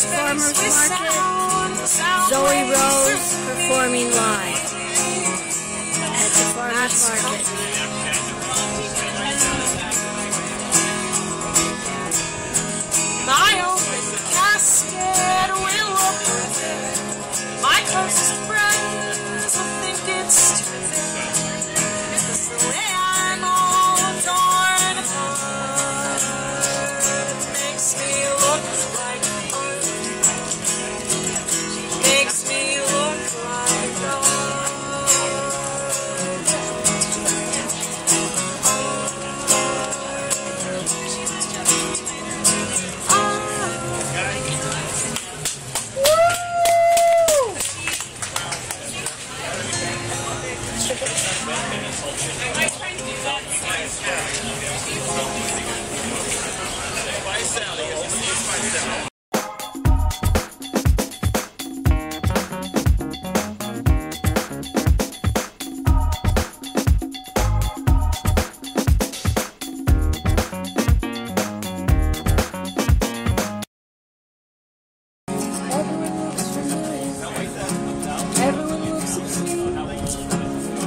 Farmers Market, Zoe Rose performing live at the Farmers Market. My open casket will open. My closest friends will think it's terrific. It's the way I'm all torn apart. It makes me look like art. Makes me look like art.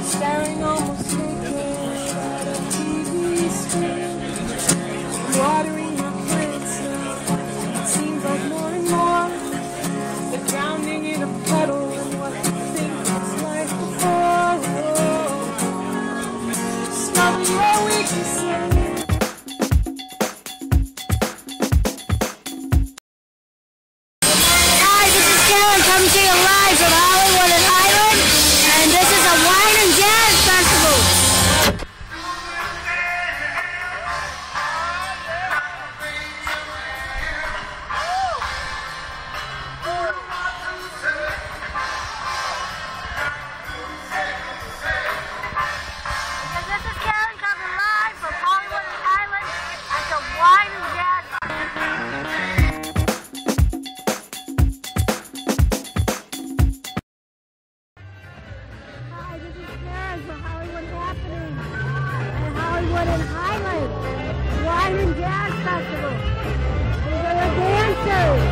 Staring almost naked at a TV screen, watering your plants now. It seems like more and more they're drowning in a puddle and what they think it's like before. Smother your weaknesses. Hi, this is Karen coming to you live from Hollywood and Highland, and this is a wine and jazz festival. This is Karen coming live from Hollywood and Highland at the wine and jazz Hi, this is Karen from Hollywood Happening at Hollywood and Highland Wine and Jazz Festival. These are the dancers.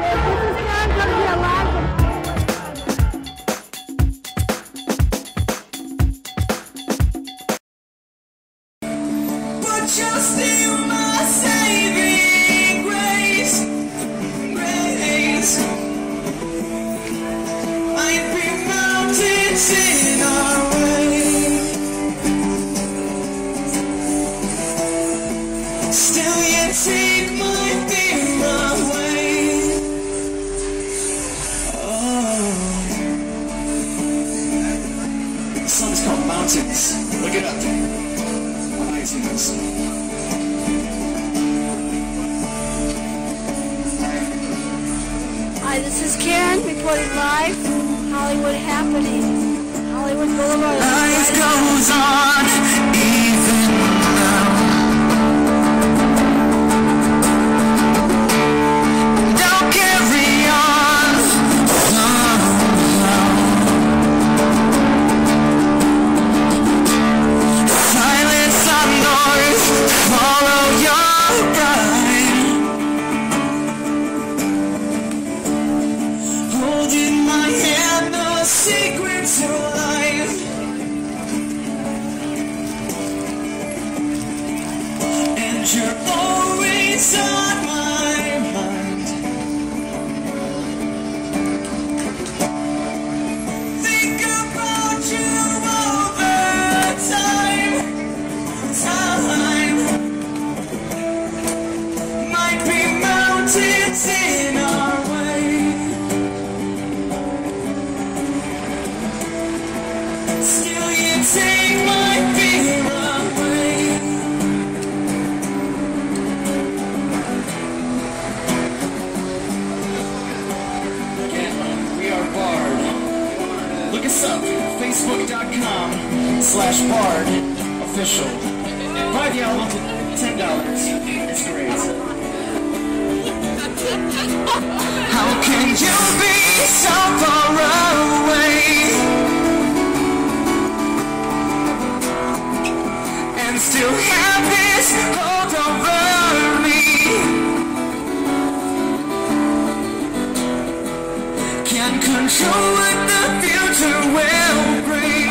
This is Karen coming to you live from Just in my saving grace, might be mountains in our way. Still you take my fear away. Oh, the song's called Mountains. Look it up. iTunes. Hi, this is Karen reporting live from Hollywood Happening, Hollywood Boulevard. Life goes on even now. Don't carry on somehow. Silence on noise, follow your pride. Holding my hand, no secrets of life. And you're always on my mind. Think about you all the time. Might be mountains in our way. Still you take my fear away. Again, we are Bard. Look us up, facebook.com/Bard official. Buy the album for $10. It's great. How can you be so far away and still have this hold over me? Can't control what the future will bring.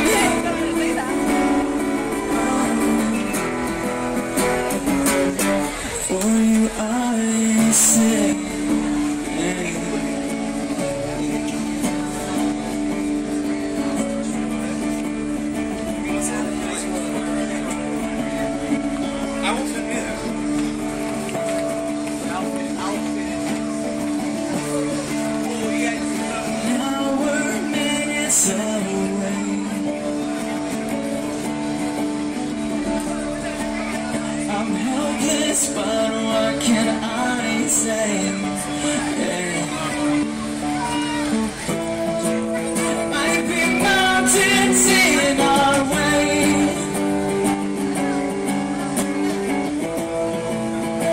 For you I sing. I will send me this. Now we're minutes away. I'm helpless, but what can I say? Might be mountains in our way.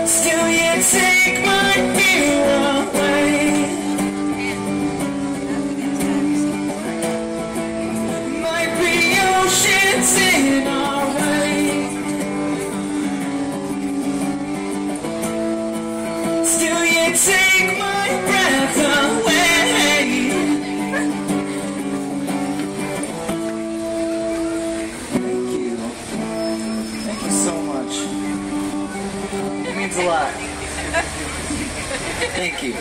Still you take my fear away. Might be oceans in our way. Still you take my breath away. Thank you. Thank you so much. It means a lot. Thank you.